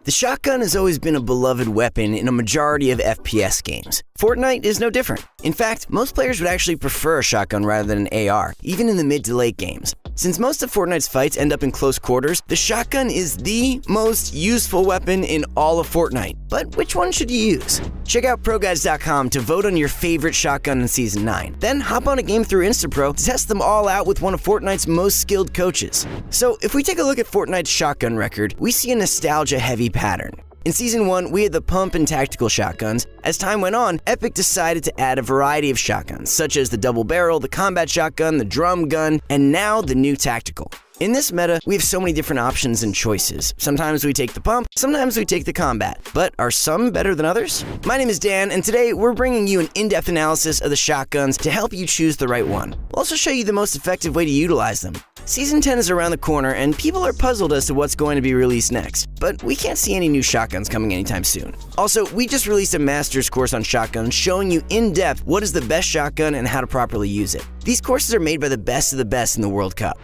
The shotgun has always been a beloved weapon in a majority of FPS games. Fortnite is no different. In fact, most players would actually prefer a shotgun rather than an AR, even in the mid to late games. Since most of Fortnite's fights end up in close quarters, the shotgun is the most useful weapon in all of Fortnite. But which one should you use? Check out Proguides.com to vote on your favorite shotgun in Season 9. Then hop on a game through Instapro to test them all out with one of Fortnite's most skilled coaches. So if we take a look at Fortnite's shotgun record, we see a nostalgia-heavy pattern. In Season 1, we had the pump and tactical shotguns. As time went on, Epic decided to add a variety of shotguns, such as the double barrel, the combat shotgun, the drum gun, and now the new tactical. In this meta, we have so many different options and choices. Sometimes we take the pump, sometimes we take the combat. But are some better than others? My name is Dan, and today we're bringing you an in-depth analysis of the shotguns to help you choose the right one. We'll also show you the most effective way to utilize them. Season 10 is around the corner, and people are puzzled as to what's going to be released next, but we can't see any new shotguns coming anytime soon. Also, we just released a master's course on shotguns showing you in depth what is the best shotgun and how to properly use it. These courses are made by the best of the best in the World Cup.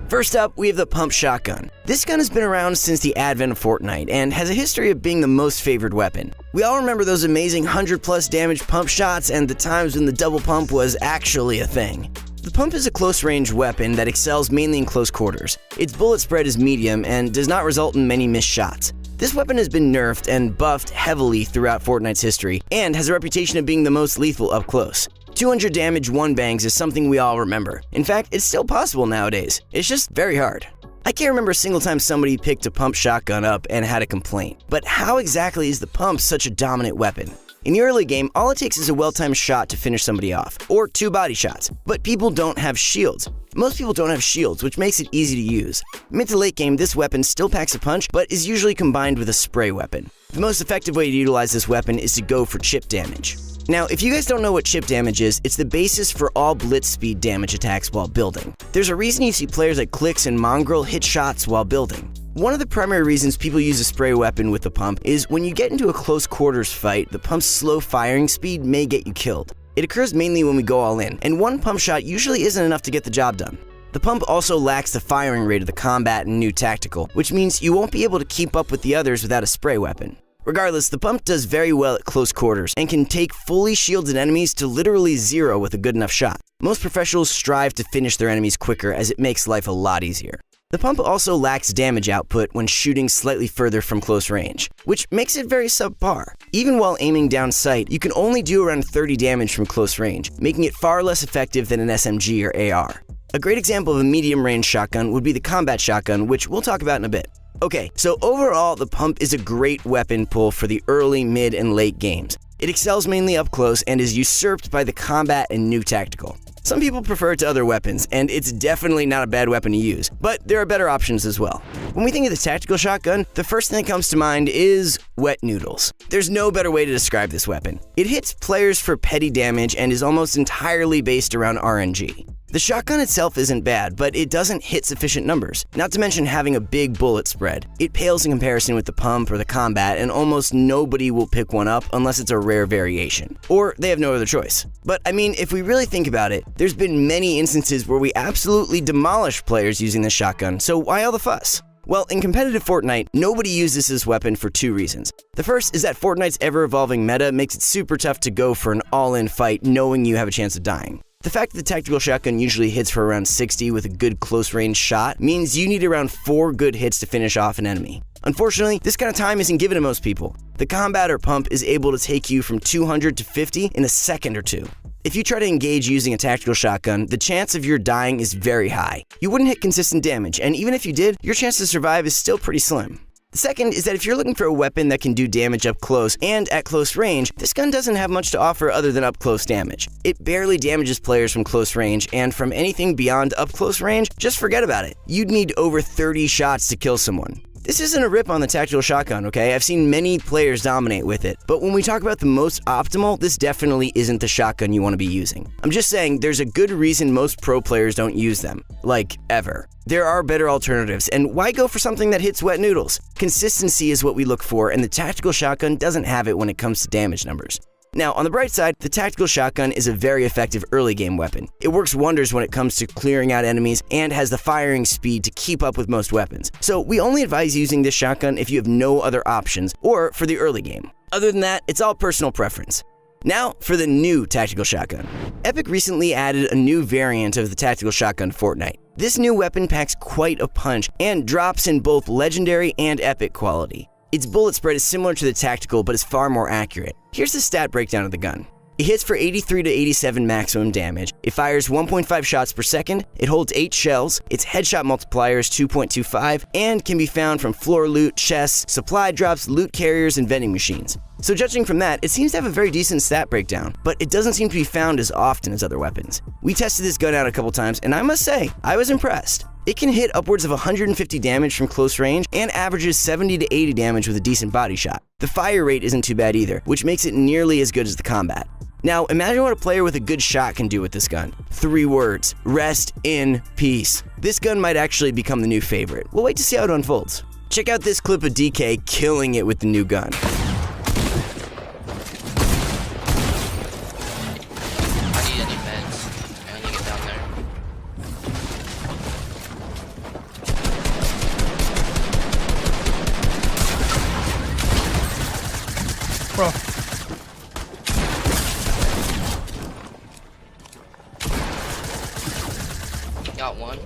First up, we have the pump shotgun. This gun has been around since the advent of Fortnite and has a history of being the most favored weapon. We all remember those amazing 100+ damage pump shots and the times when the double pump was actually a thing. The pump is a close-range weapon that excels mainly in close quarters. Its bullet spread is medium and does not result in many missed shots. This weapon has been nerfed and buffed heavily throughout Fortnite's history and has a reputation of being the most lethal up close. 200 damage one bangs is something we all remember. In fact, it's still possible nowadays. It's just very hard. I can't remember a single time somebody picked a pump shotgun up and had a complaint. But how exactly is the pump such a dominant weapon? In the early game, all it takes is a well-timed shot to finish somebody off, or 2 body shots. But people don't have shields. Most people don't have shields, which makes it easy to use. Mid to late game, this weapon still packs a punch, but is usually combined with a spray weapon. The most effective way to utilize this weapon is to go for chip damage. Now, if you guys don't know what chip damage is, it's the basis for all blitz speed damage attacks while building. There's a reason you see players like Clix and Mongrel hit shots while building. One of the primary reasons people use a spray weapon with the pump is when you get into a close quarters fight, the pump's slow firing speed may get you killed. It occurs mainly when we go all in, and one pump shot usually isn't enough to get the job done. The pump also lacks the firing rate of the combat and new tactical, which means you won't be able to keep up with the others without a spray weapon. Regardless, the pump does very well at close quarters and can take fully shielded enemies to literally zero with a good enough shot. Most professionals strive to finish their enemies quicker as it makes life a lot easier. The pump also lacks damage output when shooting slightly further from close range, which makes it very subpar. Even while aiming down sight, you can only do around 30 damage from close range, making it far less effective than an SMG or AR. A great example of a medium-range shotgun would be the combat shotgun, which we'll talk about in a bit. Okay, so overall, the pump is a great weapon pull for the early, mid, and late games. It excels mainly up close and is usurped by the combat and new tactical. Some people prefer it to other weapons, and it's definitely not a bad weapon to use, but there are better options as well. When we think of the tactical shotgun, the first thing that comes to mind is wet noodles. There's no better way to describe this weapon. It hits players for petty damage and is almost entirely based around RNG. The shotgun itself isn't bad, but it doesn't hit sufficient numbers, not to mention having a big bullet spread. It pales in comparison with the pump or the combat, and almost nobody will pick one up unless it's a rare variation, or they have no other choice. But I mean, if we really think about it, there's been many instances where we absolutely demolish players using the shotgun, so why all the fuss? Well, in competitive Fortnite, nobody uses this weapon for 2 reasons. The first is that Fortnite's ever-evolving meta makes it super tough to go for an all-in fight knowing you have a chance of dying. The fact that the tactical shotgun usually hits for around 60 with a good close-range shot means you need around 4 good hits to finish off an enemy. Unfortunately, this kind of time isn't given to most people. The combat or pump is able to take you from 200 to 50 in a second or 2. If you try to engage using a tactical shotgun, the chance of your dying is very high. You wouldn't hit consistent damage, and even if you did, your chance to survive is still pretty slim. The second is that if you're looking for a weapon that can do damage up close and at close range, this gun doesn't have much to offer other than up close damage. It barely damages players from close range, and from anything beyond up close range, just forget about it. You'd need over 30 shots to kill someone. This isn't a rip on the tactical shotgun, okay? I've seen many players dominate with it, but when we talk about the most optimal, this definitely isn't the shotgun you want to be using. I'm just saying there's a good reason most pro players don't use them. Like, ever. There are better alternatives, and why go for something that hits wet noodles? Consistency is what we look for, and the tactical shotgun doesn't have it when it comes to damage numbers. Now, on the bright side, the tactical shotgun is a very effective early game weapon. It works wonders when it comes to clearing out enemies and has the firing speed to keep up with most weapons. So we only advise using this shotgun if you have no other options or for the early game. Other than that, it's all personal preference. Now for the new tactical shotgun. Epic recently added a new variant of the tactical shotgun to Fortnite. This new weapon packs quite a punch and drops in both legendary and epic quality. Its bullet spread is similar to the tactical but is far more accurate. Here's the stat breakdown of the gun. It hits for 83 to 87 maximum damage. It fires 1.5 shots per second. It holds 8 shells. Its headshot multiplier is 2.25 and can be found from floor loot, chests, supply drops, loot carriers, and vending machines. So judging from that, it seems to have a very decent stat breakdown, but it doesn't seem to be found as often as other weapons. We tested this gun out a couple times, and I must say, I was impressed. It can hit upwards of 150 damage from close range and averages 70 to 80 damage with a decent body shot. The fire rate isn't too bad either, which makes it nearly as good as the combat. Now, imagine what a player with a good shot can do with this gun. 3 words: rest in peace. This gun might actually become the new favorite. We'll wait to see how it unfolds. Check out this clip of DK killing it with the new gun. Bro. Got one.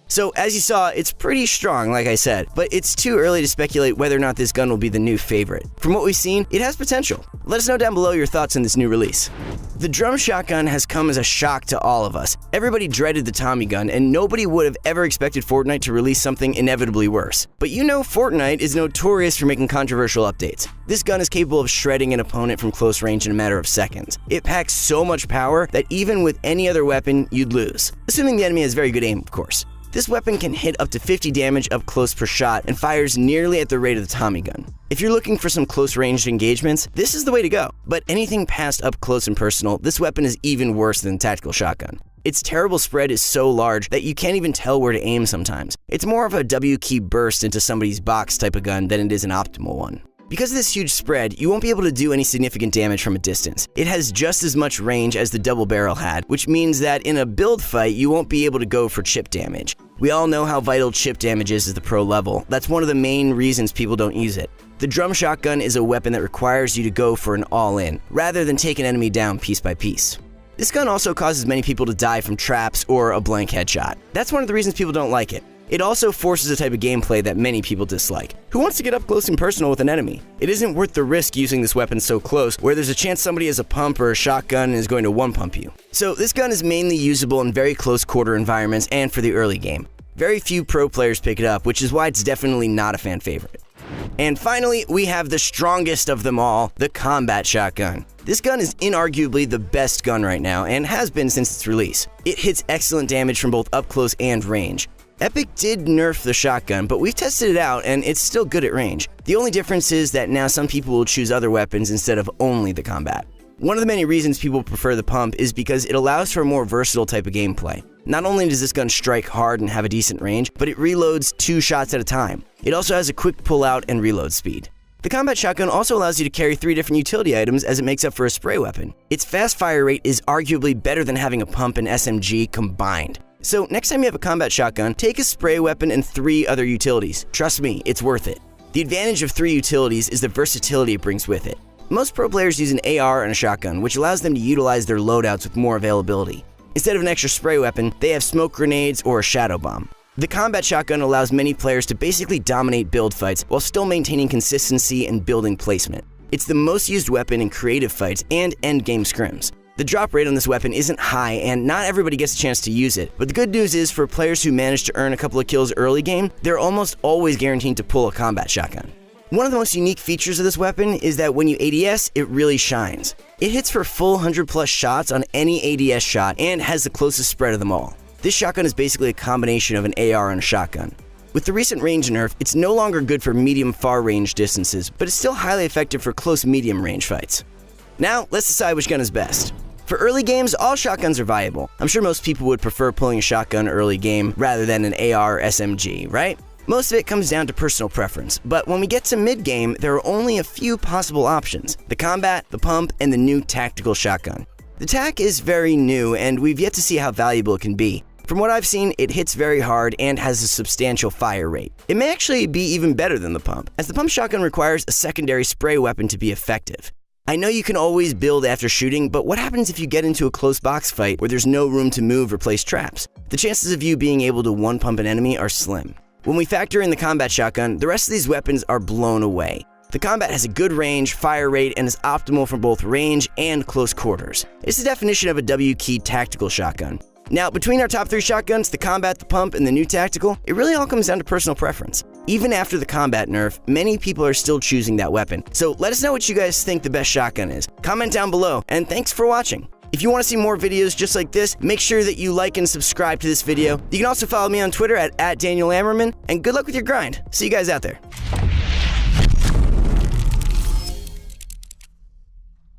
So as you saw, it's pretty strong, like I said, but it's too early to speculate whether or not this gun will be the new favorite. From what we've seen, it has potential. Let us know down below your thoughts on this new release. The drum shotgun has come as a shock to all of us. Everybody dreaded the Tommy gun, and nobody would have ever expected Fortnite to release something inevitably worse. But you know Fortnite is notorious for making controversial updates. This gun is capable of shredding an opponent from close range in a matter of seconds. It packs so much power that even with any other weapon, you'd lose. Assuming the enemy has very good aim, of course. This weapon can hit up to 50 damage up close per shot and fires nearly at the rate of the Tommy gun. If you're looking for some close-ranged engagements, this is the way to go. But anything past up close and personal, this weapon is even worse than the tactical shotgun. Its terrible spread is so large that you can't even tell where to aim sometimes. It's more of a W key burst into somebody's box type of gun than it is an optimal one. Because of this huge spread, you won't be able to do any significant damage from a distance. It has just as much range as the double barrel had, which means that in a build fight, you won't be able to go for chip damage. We all know how vital chip damage is at the pro level. That's one of the main reasons people don't use it. The drum shotgun is a weapon that requires you to go for an all-in, rather than take an enemy down piece by piece. This gun also causes many people to die from traps or a blank headshot. That's one of the reasons people don't like it. It also forces a type of gameplay that many people dislike. Who wants to get up close and personal with an enemy? It isn't worth the risk using this weapon so close, where there's a chance somebody has a pump or a shotgun and is going to one-pump you. So this gun is mainly usable in very close quarter environments and for the early game. Very few pro players pick it up, which is why it's definitely not a fan favorite. And finally, we have the strongest of them all, the combat shotgun. This gun is inarguably the best gun right now and has been since its release. It hits excellent damage from both up close and range. Epic did nerf the shotgun, but we've tested it out and it's still good at range. The only difference is that now some people will choose other weapons instead of only the combat. One of the many reasons people prefer the pump is because it allows for a more versatile type of gameplay. Not only does this gun strike hard and have a decent range, but it reloads 2 shots at a time. It also has a quick pull-out and reload speed. The combat shotgun also allows you to carry 3 different utility items as it makes up for a spray weapon. Its fast fire rate is arguably better than having a pump and SMG combined. So next time you have a combat shotgun, take a spray weapon and 3 other utilities. Trust me, it's worth it. The advantage of 3 utilities is the versatility it brings with it. Most pro players use an AR and a shotgun, which allows them to utilize their loadouts with more availability. Instead of an extra spray weapon, they have smoke grenades or a shadow bomb. The combat shotgun allows many players to basically dominate build fights while still maintaining consistency and building placement. It's the most used weapon in creative fights and endgame scrims. The drop rate on this weapon isn't high and not everybody gets a chance to use it, but the good news is for players who manage to earn a couple of kills early game, they're almost always guaranteed to pull a combat shotgun. One of the most unique features of this weapon is that when you ADS, it really shines. It hits for full 100+ shots on any ADS shot and has the closest spread of them all. This shotgun is basically a combination of an AR and a shotgun. With the recent range nerf, it's no longer good for medium far range distances, but it's still highly effective for close medium range fights. Now, let's decide which gun is best. For early games, all shotguns are viable. I'm sure most people would prefer pulling a shotgun early game rather than an AR or SMG, right? Most of it comes down to personal preference, but when we get to mid-game, there are only a few possible options: the combat, the pump, and the new tactical shotgun. The TAC is very new, and we've yet to see how valuable it can be. From what I've seen, it hits very hard and has a substantial fire rate. It may actually be even better than the pump, as the pump shotgun requires a secondary spray weapon to be effective. I know you can always build after shooting, but what happens if you get into a close box fight where there's no room to move or place traps? The chances of you being able to one-pump an enemy are slim. When we factor in the combat shotgun, the rest of these weapons are blown away. The combat has a good range, fire rate, and is optimal for both range and close quarters. It's the definition of a W-keyed tactical shotgun. Now, between our top 3 shotguns, the combat, the pump, and the new tactical, it really all comes down to personal preference. Even after the combat nerf, many people are still choosing that weapon. So let us know what you guys think the best shotgun is. Comment down below, and thanks for watching. If you want to see more videos just like this, make sure that you like and subscribe to this video. You can also follow me on Twitter at @DanielAmmerman, and good luck with your grind. See you guys out there.